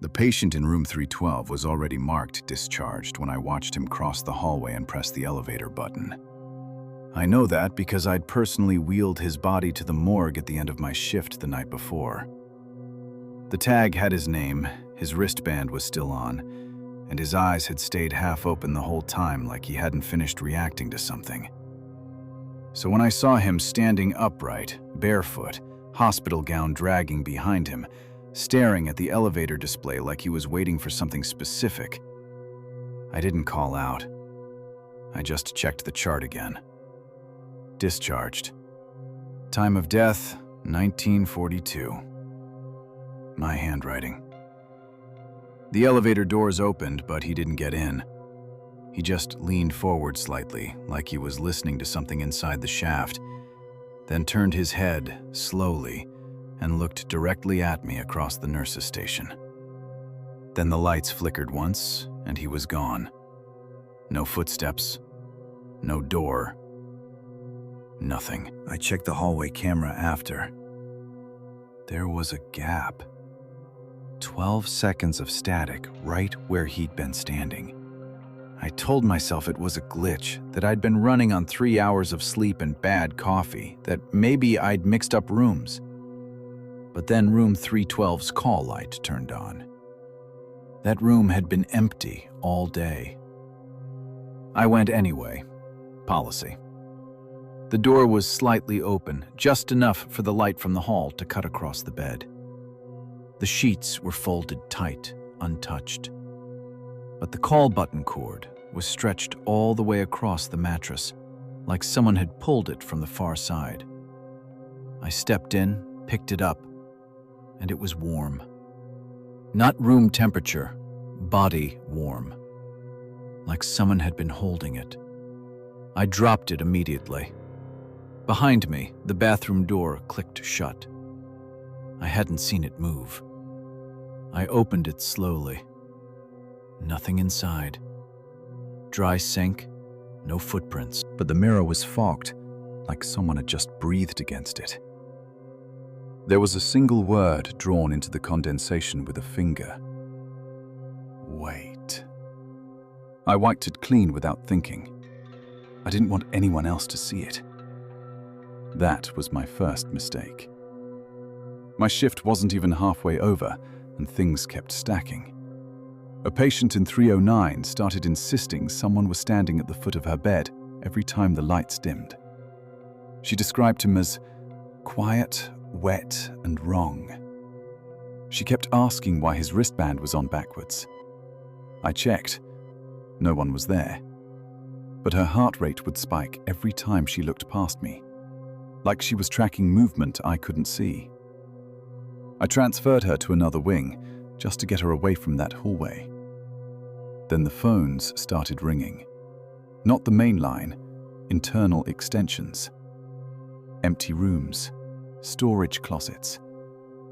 The patient in room 312 was already marked discharged when I watched him cross the hallway and press the elevator button. I know that because I'd personally wheeled his body to the morgue at the end of my shift the night before. The tag had his name, his wristband was still on, and his eyes had stayed half open the whole time like he hadn't finished reacting to something. So when I saw him standing upright, barefoot, hospital gown dragging behind him, staring at the elevator display like he was waiting for something specific, I didn't call out. I just checked the chart again. Discharged. Time of death, 1942. My handwriting. The elevator doors opened, but he didn't get in. He just leaned forward slightly, like he was listening to something inside the shaft, then turned his head, slowly, and looked directly at me across the nurses' station. Then the lights flickered once, and he was gone. No footsteps, no door, nothing. I checked the hallway camera after. There was a gap. 12 seconds of static right where he'd been standing. I told myself it was a glitch, that I'd been running on 3 hours of sleep and bad coffee, that maybe I'd mixed up rooms. But then room 312's call light turned on. That room had been empty all day. I went anyway. Policy. The door was slightly open, just enough for the light from the hall to cut across the bed. The sheets were folded tight, untouched. But the call button cord was stretched all the way across the mattress, like someone had pulled it from the far side. I stepped in, picked it up, and it was warm. Not room temperature, body warm. Like someone had been holding it. I dropped it immediately. Behind me, the bathroom door clicked shut. I hadn't seen it move. I opened it slowly. Nothing inside. Dry sink, no footprints, but the mirror was fogged, like someone had just breathed against it. There was a single word drawn into the condensation with a finger. Wait. I wiped it clean without thinking. I didn't want anyone else to see it. That was my first mistake. My shift wasn't even halfway over, and things kept stacking. A patient in 309 started insisting someone was standing at the foot of her bed every time the lights dimmed. She described him as quiet, wet, and wrong. She kept asking why his wristband was on backwards. I checked. No one was there. But her heart rate would spike every time she looked past me, like she was tracking movement I couldn't see. I transferred her to another wing, just to get her away from that hallway. Then the phones started ringing. Not the main line, internal extensions. Empty rooms, storage closets,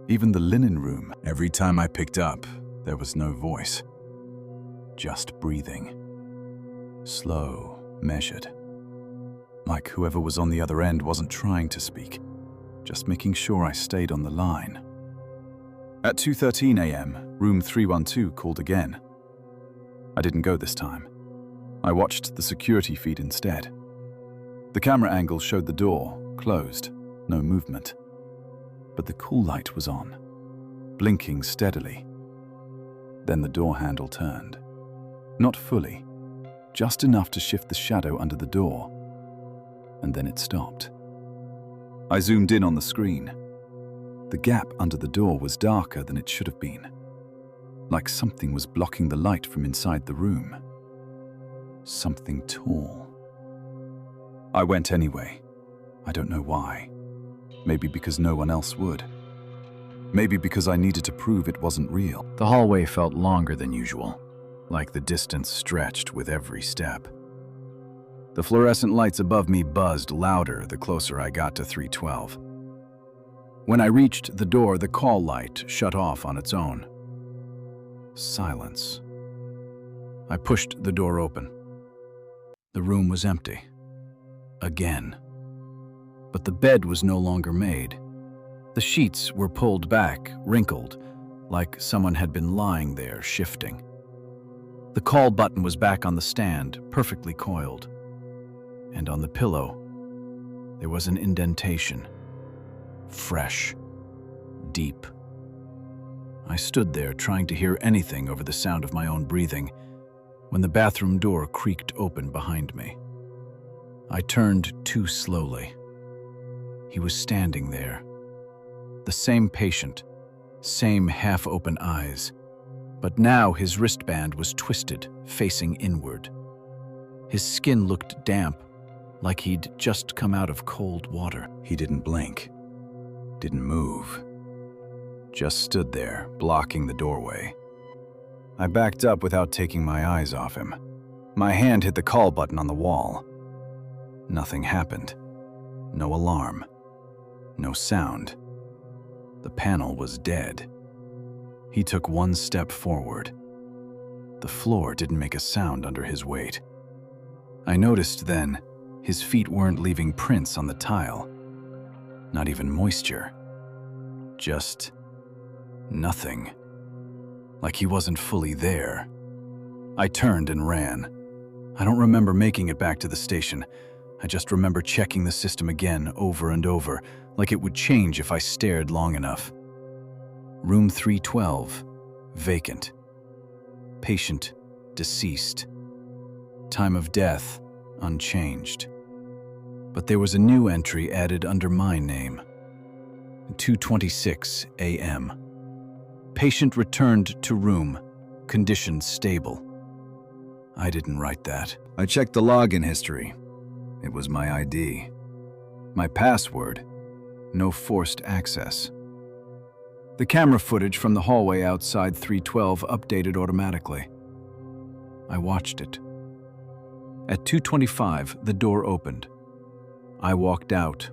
even the linen room. Every time I picked up, there was no voice. Just breathing. Slow, measured. Like whoever was on the other end wasn't trying to speak, just making sure I stayed on the line. At 2:13 a.m., room 312 called again. I didn't go this time. I watched the security feed instead. The camera angle showed the door, closed, no movement. But the call light was on, blinking steadily. Then the door handle turned. Not fully, just enough to shift the shadow under the door. And then it stopped. I zoomed in on the screen. The gap under the door was darker than it should have been, like something was blocking the light from inside the room. Something tall. I went anyway. I don't know why. Maybe because no one else would. Maybe because I needed to prove it wasn't real. The hallway felt longer than usual, like the distance stretched with every step. The fluorescent lights above me buzzed louder the closer I got to 312. When I reached the door, the call light shut off on its own. Silence. I pushed the door open. The room was empty. Again. But the bed was no longer made. The sheets were pulled back, wrinkled, like someone had been lying there, shifting. The call button was back on the stand, perfectly coiled. And on the pillow, there was an indentation. Fresh. Deep. I stood there trying to hear anything over the sound of my own breathing when the bathroom door creaked open behind me. I turned too slowly. He was standing there. The same patient, same half-open eyes, but now his wristband was twisted, facing inward. His skin looked damp, like he'd just come out of cold water. He didn't blink, didn't move, just stood there, blocking the doorway. I backed up without taking my eyes off him. My hand hit the call button on the wall. Nothing happened. No alarm. No sound. The panel was dead. He took one step forward. The floor didn't make a sound under his weight. I noticed then his feet weren't leaving prints on the tile. Not even moisture. Just nothing. Like he wasn't fully there. I turned and ran. I don't remember making it back to the station. I just remember checking the system again, over and over, like it would change if I stared long enough. Room 312, vacant. Patient, deceased. Time of death, unchanged. But there was a new entry added under my name. 2:26 a.m. Patient returned to room, condition stable. I didn't write that. I checked the login history. It was my ID. My password. No forced access. The camera footage from the hallway outside 312 updated automatically. I watched it. At 2:25, the door opened. I walked out,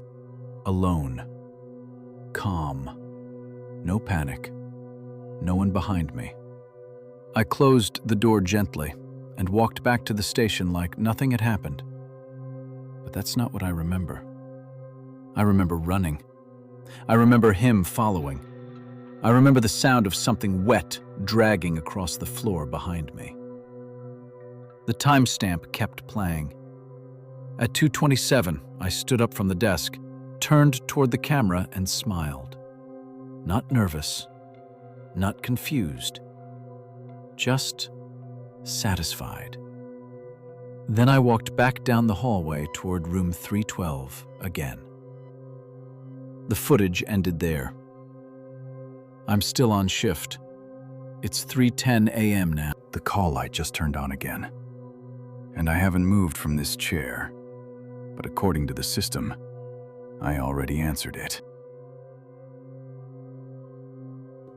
alone. Calm. No panic. No one behind me. I closed the door gently and walked back to the station like nothing had happened. But that's not what I remember. I remember running. I remember him following. I remember the sound of something wet dragging across the floor behind me. The timestamp kept playing. At 2:27, I stood up from the desk, turned toward the camera and smiled. Not nervous, not confused, just satisfied. Then I walked back down the hallway toward room 312 again. The footage ended there. I'm still on shift. It's 3:10 a.m. now. The call light just turned on again. And I haven't moved from this chair. But according to the system, I already answered it.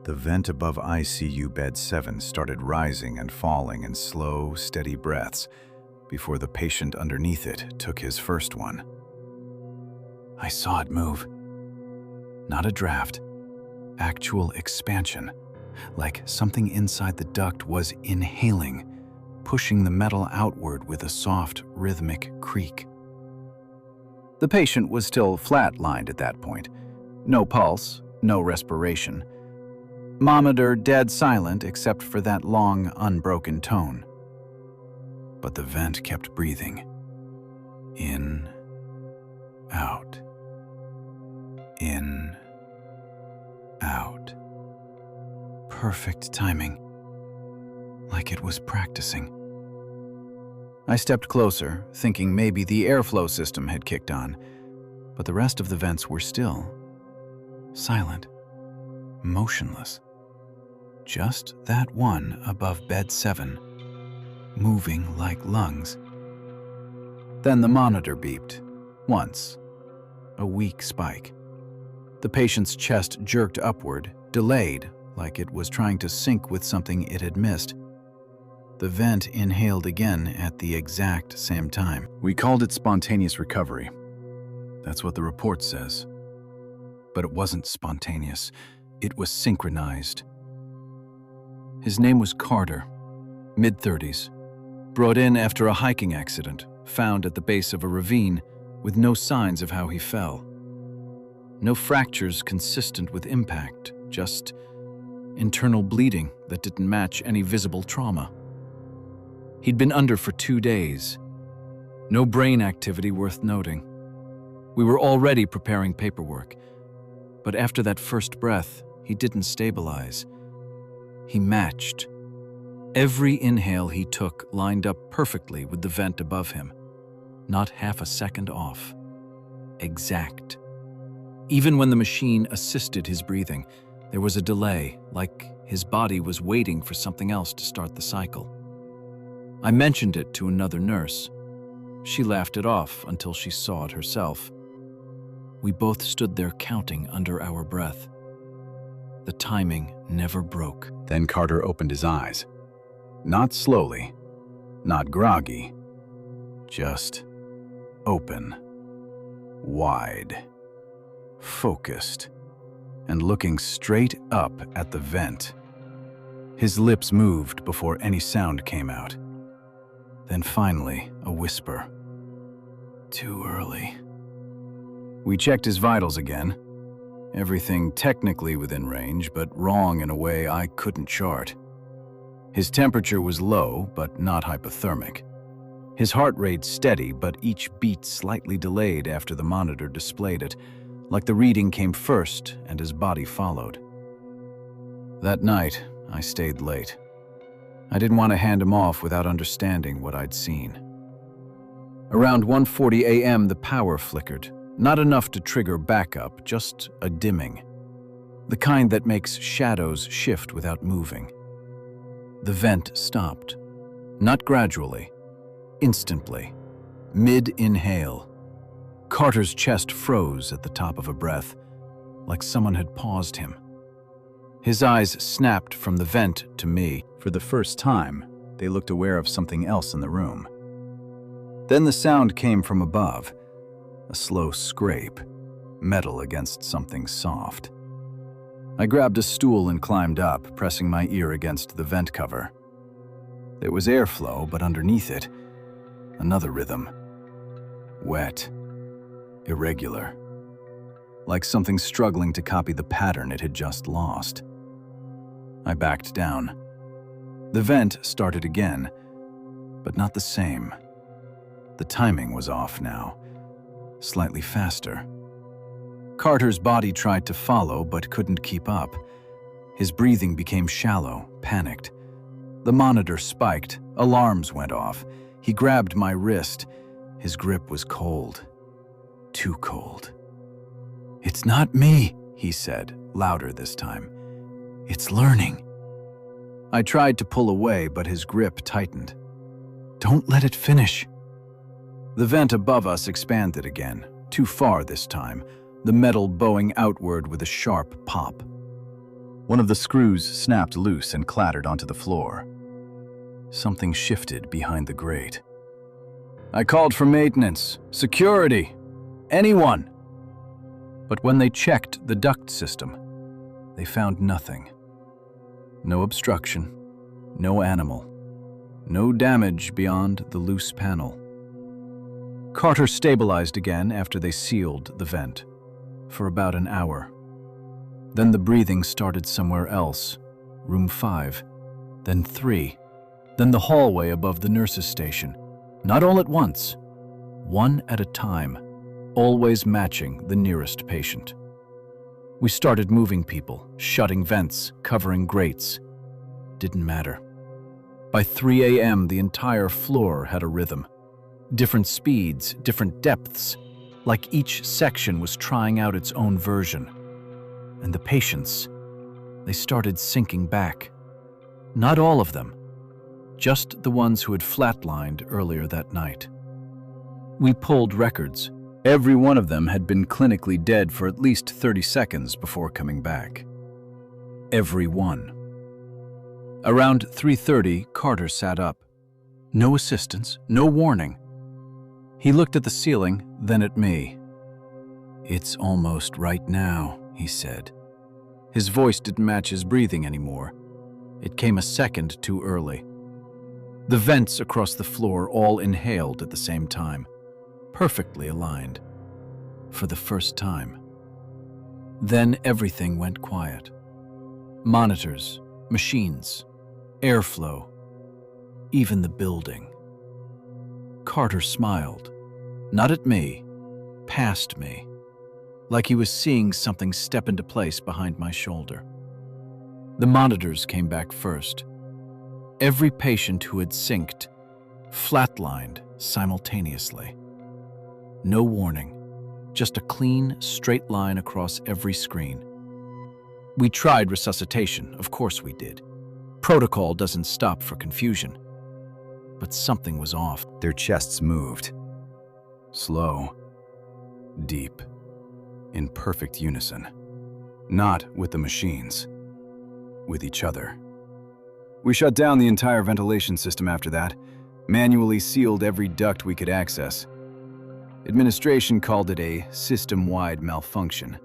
The vent above ICU bed 7 started rising and falling in slow, steady breaths before the patient underneath it took his first one. I saw it move. Not a draft, actual expansion, like something inside the duct was inhaling, pushing the metal outward with a soft, rhythmic creak. The patient was still flat-lined at that point. No pulse, no respiration. Monitor dead silent except for that long, unbroken tone. But the vent kept breathing. In, out. In, out. Perfect timing. Like it was practicing. I stepped closer, thinking maybe the airflow system had kicked on, but the rest of the vents were still. Silent. Motionless. Just that one above bed 7, moving like lungs. Then the monitor beeped. Once. A weak spike. The patient's chest jerked upward, delayed, like it was trying to sync with something it had missed. The vent inhaled again at the exact same time. We called it spontaneous recovery. That's what the report says. But it wasn't spontaneous. It was synchronized. His name was Carter, mid-30s, brought in after a hiking accident, found at the base of a ravine with no signs of how he fell. No fractures consistent with impact, just internal bleeding that didn't match any visible trauma. He'd been under for 2 days. No brain activity worth noting. We were already preparing paperwork, but after that first breath, he didn't stabilize. He matched. Every inhale he took lined up perfectly with the vent above him, not half a second off. Exact. Even when the machine assisted his breathing, there was a delay, like his body was waiting for something else to start the cycle. I mentioned it to another nurse. She laughed it off until she saw it herself. We both stood there counting under our breath. The timing never broke. Then Carter opened his eyes. Not slowly, not groggy, just open, wide, focused, and looking straight up at the vent. His lips moved before any sound came out. Then finally, a whisper. Too early. We checked his vitals again. Everything technically within range, but wrong in a way I couldn't chart. His temperature was low, but not hypothermic. His heart rate steady, but each beat slightly delayed after the monitor displayed it, like the reading came first and his body followed. That night, I stayed late. I didn't want to hand him off without understanding what I'd seen. Around 1:40 a.m., the power flickered. Not enough to trigger backup, just a dimming. The kind that makes shadows shift without moving. The vent stopped. Not gradually. Instantly. Mid-inhale. Carter's chest froze at the top of a breath, like someone had paused him. His eyes snapped from the vent to me. For the first time, they looked aware of something else in the room. Then the sound came from above. A slow scrape, metal against something soft. I grabbed a stool and climbed up, pressing my ear against the vent cover. There was airflow, but underneath it, another rhythm. Wet, irregular, like something struggling to copy the pattern it had just lost. I backed down. The vent started again, but not the same. The timing was off now. Slightly faster. Carter's body tried to follow but couldn't keep up. His breathing became shallow, panicked. The monitor spiked, alarms went off. He grabbed my wrist. His grip was cold. Too cold. "It's not me," he said, louder this time. "It's learning." I tried to pull away, but his grip tightened. "Don't let it finish." The vent above us expanded again, too far this time, the metal bowing outward with a sharp pop. One of the screws snapped loose and clattered onto the floor. Something shifted behind the grate. I called for maintenance, security, anyone. But when they checked the duct system, they found nothing. No obstruction, no animal, no damage beyond the loose panel. Carter stabilized again after they sealed the vent, for about an hour. Then the breathing started somewhere else, room 5, then 3, then the hallway above the nurse's station. Not all at once, one at a time, always matching the nearest patient. We started moving people, shutting vents, covering grates. Didn't matter. By 3 a.m., the entire floor had a rhythm. Different speeds, different depths, like each section was trying out its own version. And the patients, they started sinking back. Not all of them, just the ones who had flatlined earlier that night. We pulled records. Every one of them had been clinically dead for at least 30 seconds before coming back. Every one. Around 3:30, Carter sat up. No assistance, no warning. He looked at the ceiling, then at me. "It's almost right now," he said. His voice didn't match his breathing anymore. It came a second too early. The vents across the floor all inhaled at the same time, perfectly aligned. For the first time. Then everything went quiet. Monitors, machines, airflow, even the building. Carter smiled, not at me, past me, like he was seeing something step into place behind my shoulder. The monitors came back first. Every patient who had synced flatlined simultaneously. No warning, just a clean, straight line across every screen. We tried resuscitation, of course we did. Protocol doesn't stop for confusion. But something was off. Their chests moved. Slow, deep, in perfect unison. Not with the machines, with each other. We shut down the entire ventilation system after that, manually sealed every duct we could access. Administration called it a system-wide malfunction.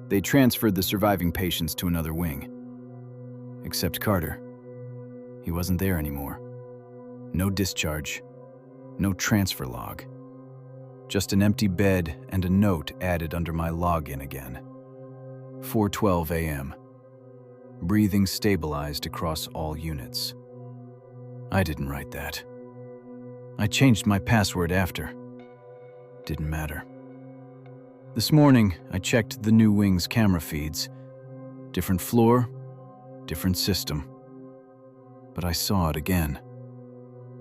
They transferred the surviving patients to another wing. Except Carter. He wasn't there anymore. No discharge, no transfer log. Just an empty bed and a note added under my login again. 4:12 a.m. Breathing stabilized across all units. I didn't write that. I changed my password after. Didn't matter. This morning, I checked the new wing's camera feeds. Different floor, different system. But I saw it again.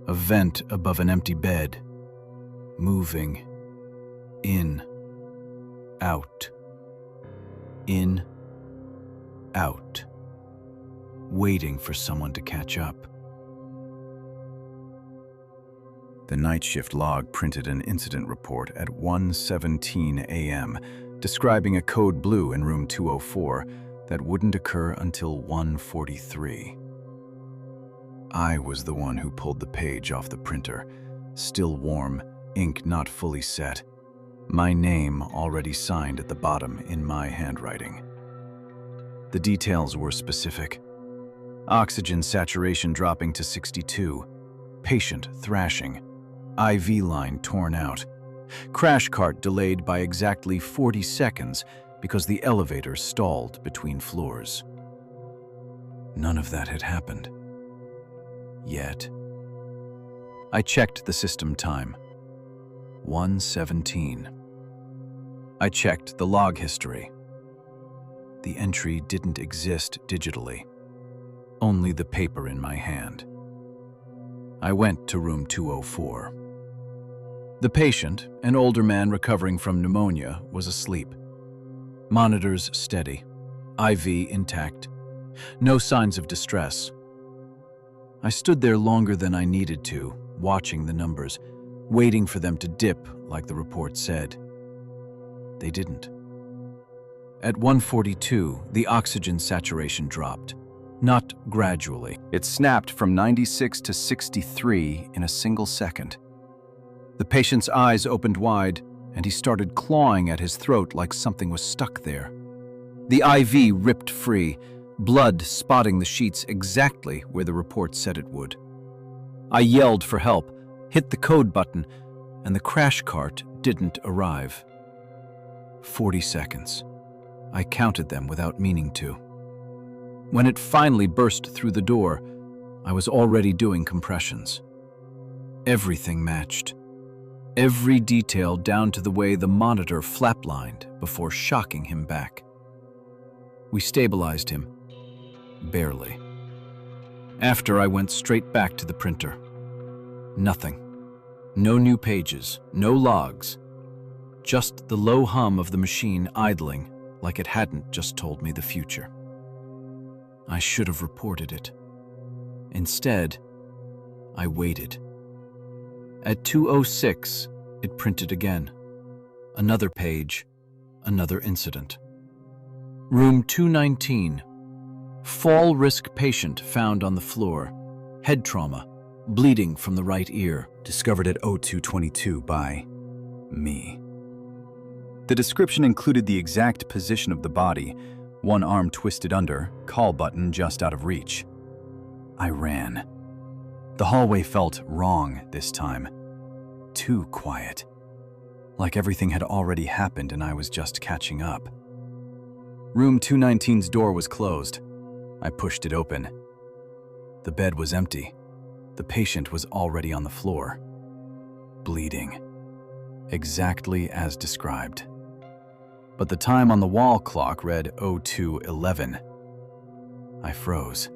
A vent above an empty bed, moving in, out, in, out, waiting for someone to catch up. The night shift log printed an incident report at 1:17 a.m., describing a code blue in room 204 that wouldn't occur until 1:43. I was the one who pulled the page off the printer, still warm, ink not fully set, my name already signed at the bottom in my handwriting. The details were specific. Oxygen saturation dropping to 62, patient thrashing, IV line torn out, crash cart delayed by exactly 40 seconds because the elevator stalled between floors. None of that had happened. Yet. I checked the system time. 1:17. I checked the log history. The entry didn't exist digitally, only the paper in my hand. I went to room 204. The patient, an older man recovering from pneumonia, was asleep. Monitors steady, IV intact, no signs of distress. I stood there longer than I needed to, watching the numbers, waiting for them to dip like the report said. They didn't. At 1:42, the oxygen saturation dropped, not gradually. It snapped from 96 to 63 in a single second. The patient's eyes opened wide, and he started clawing at his throat like something was stuck there. The IV ripped free, blood spotting the sheets exactly where the report said it would. I yelled for help, hit the code button, and the crash cart didn't arrive. 40 seconds. I counted them without meaning to. When it finally burst through the door, I was already doing compressions. Everything matched. Every detail down to the way the monitor flaplined before shocking him back. We stabilized him. Barely. After, I went straight back to the printer. Nothing. No new pages, no logs. Just the low hum of the machine idling like it hadn't just told me the future. I should have reported it. Instead, I waited. At 2:06, it printed again. Another page, another incident. Room 219. Fall risk patient found on the floor. Head trauma, bleeding from the right ear. Discovered at 02:22 by me. The description included the exact position of the body, one arm twisted under, call button just out of reach. I ran. The hallway felt wrong this time. Too quiet. Like everything had already happened and I was just catching up. Room 219's door was closed. I pushed it open. The bed was empty. The patient was already on the floor, bleeding, exactly as described. But the time on the wall clock read 02:11. I froze,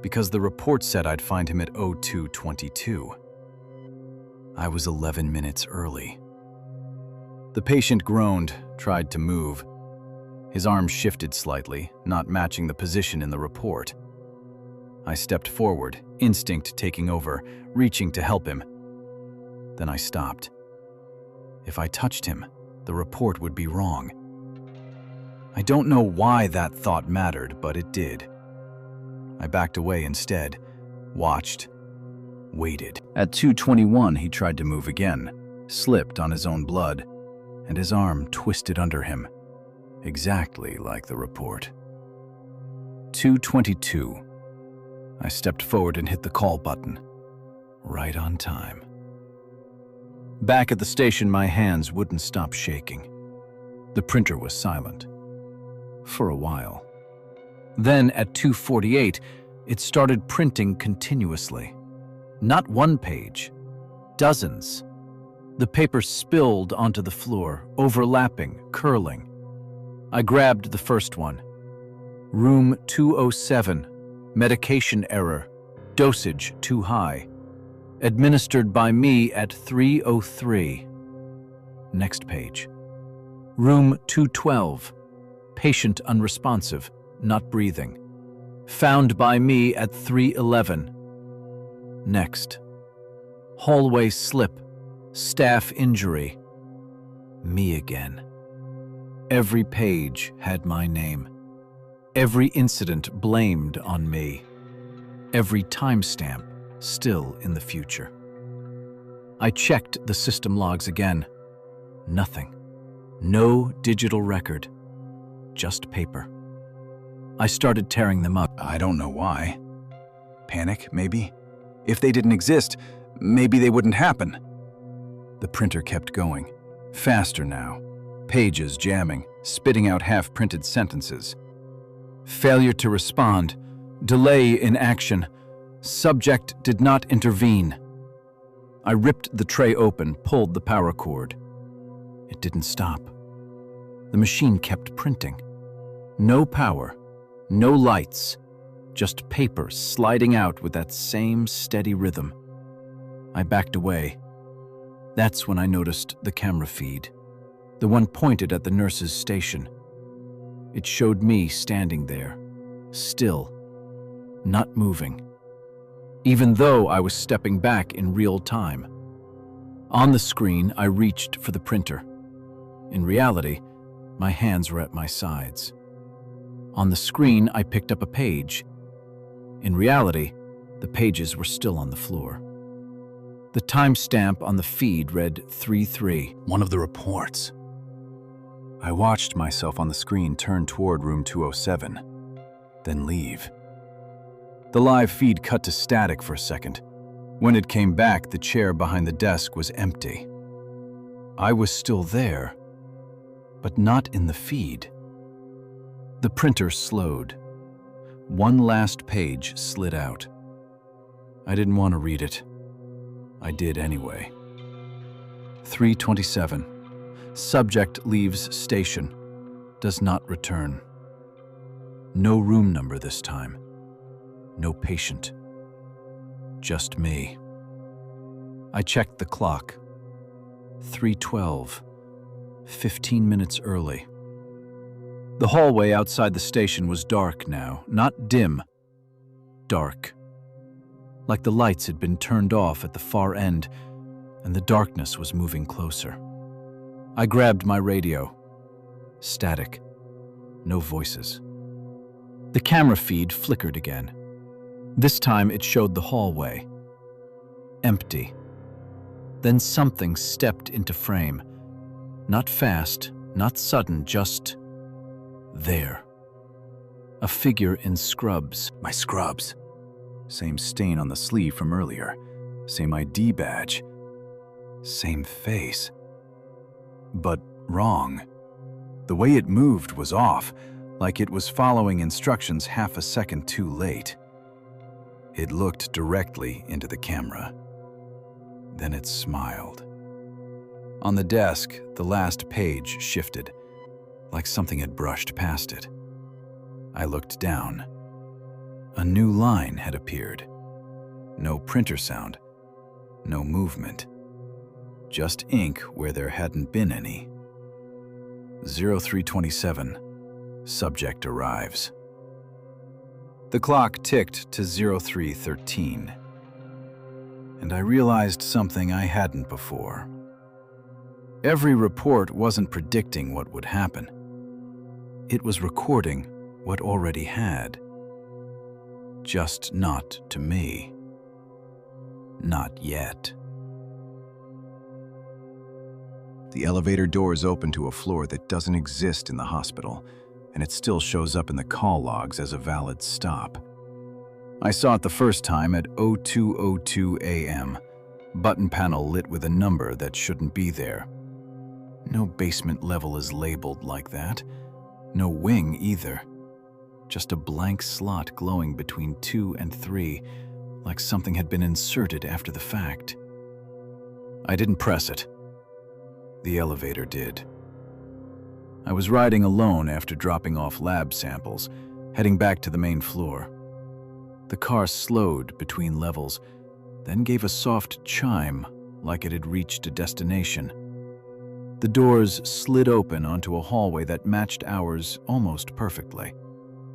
because the report said I'd find him at 02:22. I was 11 minutes early. The patient groaned, tried to move. His arm shifted slightly, not matching the position in the report. I stepped forward, instinct taking over, reaching to help him. Then I stopped. If I touched him, the report would be wrong. I don't know why that thought mattered, but it did. I backed away instead, watched, waited. At 2:21, he tried to move again, slipped on his own blood, and his arm twisted under him, exactly like the report. 2:22. I stepped forward and hit the call button, right on time. Back at the station, my hands wouldn't stop shaking. The printer was silent. For a while. Then at 2:48, it started printing continuously. Not one page, dozens. The paper spilled onto the floor, overlapping, curling. I grabbed the first one. Room 207, medication error, dosage too high. Administered by me at 3:03. Next page. Room 212, patient unresponsive, not breathing. Found by me at 3:11. Next. Hallway slip, staff injury. Me again. Every page had my name. Every incident blamed on me. Every timestamp still in the future. I checked the system logs again. Nothing. No digital record. Just paper. I started tearing them up. I don't know why. Panic, maybe? If they didn't exist, maybe they wouldn't happen. The printer kept going. Faster now. Pages jamming, spitting out half-printed sentences. Failure to respond. Delay in action. Subject did not intervene. I ripped the tray open, pulled the power cord. It didn't stop. The machine kept printing. No power, no lights, just paper sliding out with that same steady rhythm. I backed away. That's when I noticed the camera feed, the one pointed at the nurse's station. It showed me standing there, still, not moving, even though I was stepping back in real time. On the screen, I reached for the printer. In reality, my hands were at my sides. On the screen, I picked up a page. In reality, the pages were still on the floor. The timestamp on the feed read 3:3, one of the reports. I watched myself on the screen turn toward room 207, then leave. The live feed cut to static for a second. When it came back, the chair behind the desk was empty. I was still there, but not in the feed. The printer slowed. One last page slid out. I didn't want to read it. I did anyway. 3:27. Subject leaves station. Does not return. No room number this time. No patient. Just me. I checked the clock. 3:12. 15 minutes early. The hallway outside the station was dark now, not dim. Dark. Like the lights had been turned off at the far end, and the darkness was moving closer. I grabbed my radio. Static. No voices. The camera feed flickered again. This time it showed the hallway. Empty. Then something stepped into frame. Not fast, not sudden, just there. A figure in scrubs. My scrubs. Same stain on the sleeve from earlier. Same ID badge. Same face. But wrong. The way it moved was off, like it was following instructions half a second too late. It looked directly into the camera. Then it smiled. On the desk, the last page shifted, like something had brushed past it. I looked down. A new line had appeared. No printer sound, no movement. Just ink where there hadn't been any. 0327. Subject arrives. The clock ticked to 0313. And I realized something I hadn't before. Every report wasn't predicting what would happen. It was recording what already had. Just not to me. Not yet. The elevator doors open to a floor that doesn't exist in the hospital, and it still shows up in the call logs as a valid stop. I saw it the first time at 02:02 a.m. Button panel lit with a number that shouldn't be there. No basement level is labeled like that. No wing either. Just a blank slot glowing between 2 and 3, like something had been inserted after the fact. I didn't press it. The elevator did. I was riding alone after dropping off lab samples, heading back to the main floor. The car slowed between levels, then gave a soft chime like it had reached a destination. The doors slid open onto a hallway that matched ours almost perfectly.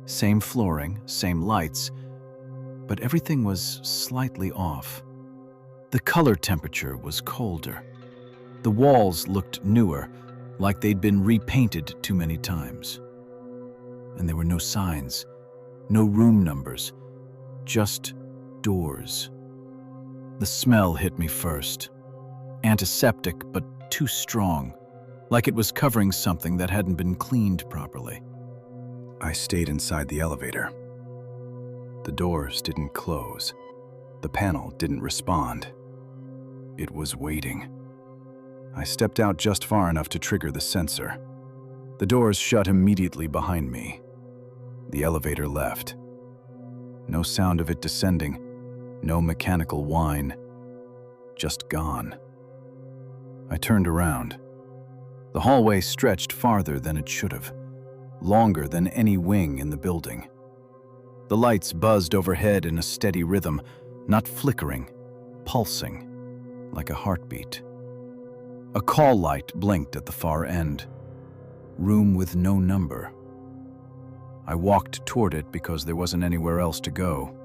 Same flooring, same lights, but everything was slightly off. The color temperature was colder. The walls looked newer, like they'd been repainted too many times. And there were no signs, no room numbers, just doors. The smell hit me first. Antiseptic, but too strong, like it was covering something that hadn't been cleaned properly. I stayed inside the elevator. The doors didn't close. The panel didn't respond. It was waiting. I stepped out just far enough to trigger the sensor. The doors shut immediately behind me. The elevator left. No sound of it descending, no mechanical whine. Just gone. I turned around. The hallway stretched farther than it should have, longer than any wing in the building. The lights buzzed overhead in a steady rhythm, not flickering, pulsing, like a heartbeat. A call light blinked at the far end. Room with no number. I walked toward it because there wasn't anywhere else to go.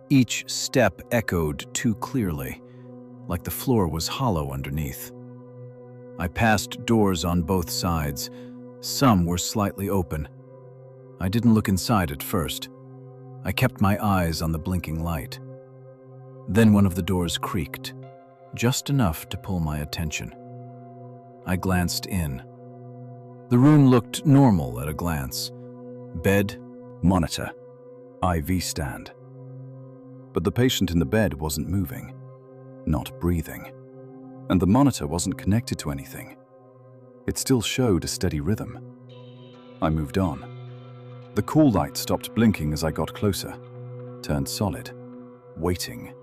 Each step echoed too clearly, like the floor was hollow underneath. I passed doors on both sides. Some were slightly open. I didn't look inside at first. I kept my eyes on the blinking light. Then one of the doors creaked, just enough to pull my attention. I glanced in. The room looked normal at a glance. Bed, monitor, IV stand. But the patient in the bed wasn't moving, not breathing. And the monitor wasn't connected to anything. It still showed a steady rhythm. I moved on. The call light stopped blinking as I got closer, turned solid, waiting.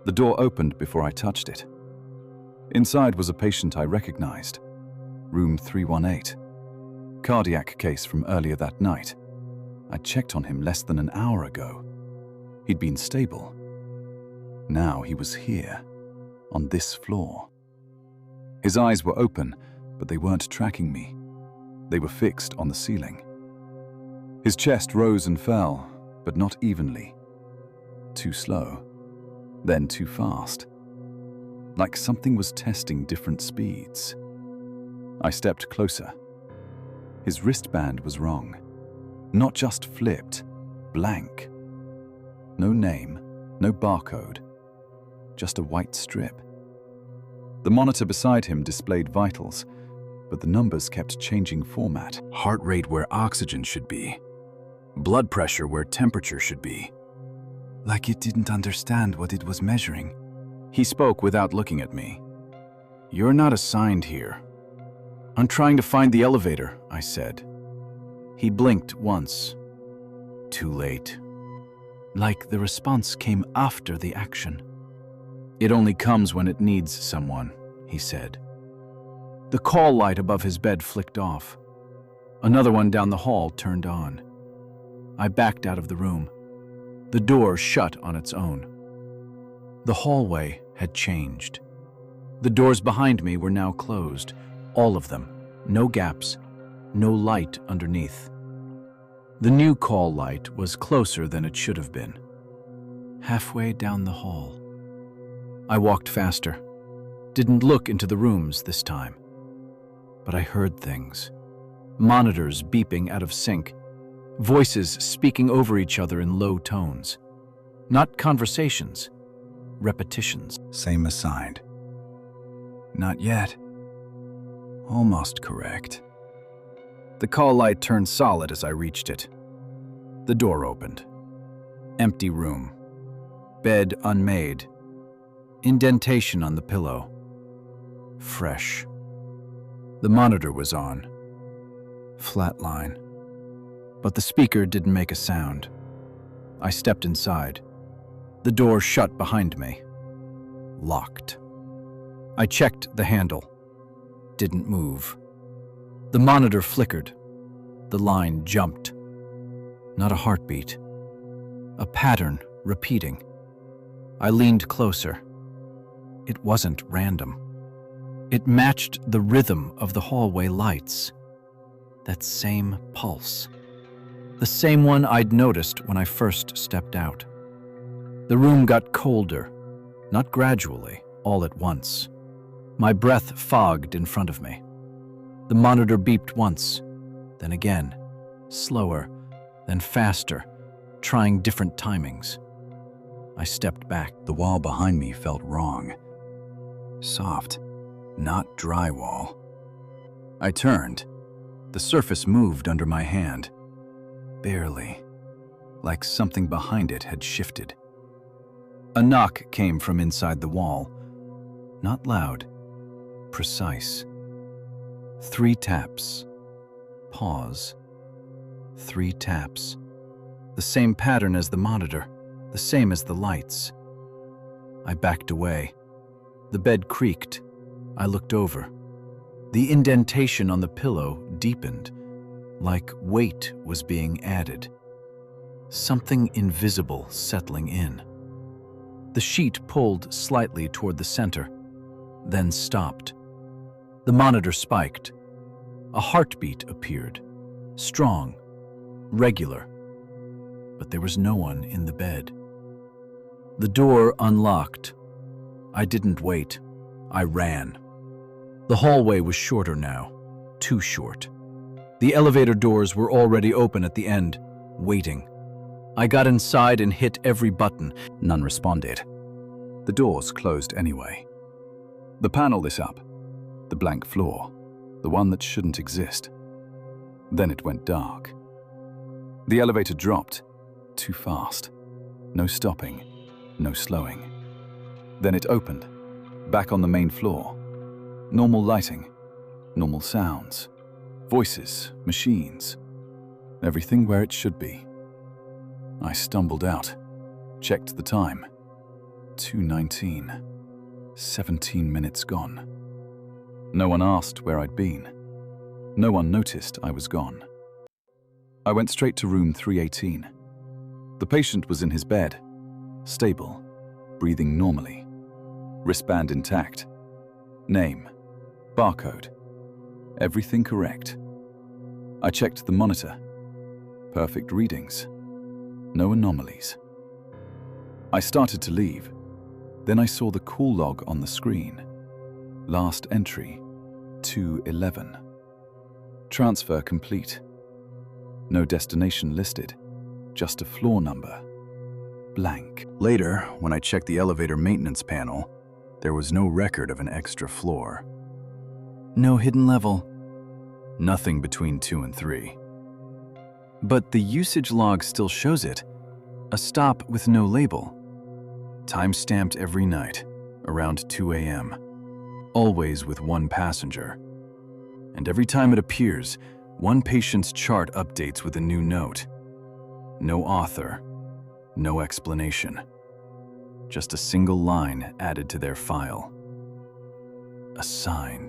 The door opened before I touched it. Inside was a patient I recognized. Room 318. Cardiac case from earlier that night. I'd checked on him less than an hour ago. He'd been stable. Now he was here, on this floor. His eyes were open, but they weren't tracking me. They were fixed on the ceiling. His chest rose and fell, but not evenly. Too slow, then too fast. Like something was testing different speeds. I stepped closer. His wristband was wrong. Not just flipped, blank. No name, no barcode, just a white strip. The monitor beside him displayed vitals, but the numbers kept changing format. Heart rate where oxygen should be. Blood pressure where temperature should be. Like it didn't understand what it was measuring. He spoke without looking at me. "You're not assigned here." "I'm trying to find the elevator," I said. He blinked once. Too late. Like the response came after the action. It only comes when it needs someone, he said. The call light above his bed flicked off. Another one down the hall turned on. I backed out of the room. The door shut on its own. The hallway had changed. The doors behind me were now closed, all of them, no gaps, no light underneath. The new call light was closer than it should have been. Halfway down the hall. I walked faster, didn't look into the rooms this time. But I heard things. Monitors beeping out of sync, voices speaking over each other in low tones. Not conversations, repetitions. Same assigned. Not yet. Almost correct. The call light turned solid as I reached it. The door opened. Empty room. Bed unmade. Indentation on the pillow. Fresh. The monitor was on. Flat line. But the speaker didn't make a sound. I stepped inside. The door shut behind me. Locked. I checked the handle. Didn't move. The monitor flickered. The line jumped. Not a heartbeat. A pattern repeating. I leaned closer. It wasn't random. It matched the rhythm of the hallway lights. That same pulse. The same one I'd noticed when I first stepped out. The room got colder, not gradually, all at once. My breath fogged in front of me. The monitor beeped once, then again, slower, then faster, trying different timings. I stepped back. The wall behind me felt wrong. Soft, not drywall. I turned. The surface moved under my hand. Barely. Like something behind it had shifted. A knock came from inside the wall. Not loud. Precise. 3 taps. Pause. 3 taps. The same pattern as the monitor. The same as the lights. I backed away. The bed creaked. I looked over. The indentation on the pillow deepened, like weight was being added. Something invisible settling in. The sheet pulled slightly toward the center, then stopped. The monitor spiked. A heartbeat appeared, strong, regular. But there was no one in the bed. The door unlocked. I didn't wait. I ran. The hallway was shorter now, too short. The elevator doors were already open at the end, waiting. I got inside and hit every button. None responded. The doors closed anyway. The panel lit up. The blank floor. The one that shouldn't exist. Then it went dark. The elevator dropped. Too fast. No stopping. No slowing. Then it opened. Back on the main floor. Normal lighting. Normal sounds. Voices. Machines. Everything where it should be. I stumbled out. Checked the time. 2:19. 17 minutes gone. No one asked where I'd been. No one noticed I was gone. I went straight to room 318. The patient was in his bed, stable, breathing normally. Wristband intact. Name. Barcode. Everything correct. I checked the monitor. Perfect readings. No anomalies. I started to leave. Then I saw the call log on the screen. Last entry, 2:11. Transfer complete. No destination listed, just a floor number. Blank. Later, when I checked the elevator maintenance panel, there was no record of an extra floor. No hidden level. Nothing between 2 and 3. But the usage log still shows it. A stop with no label. Time-stamped every night, around 2 a.m. Always with one passenger. And every time it appears, One patient's chart updates with a new note. No author, no explanation. Just a single line added to their file. Assigned.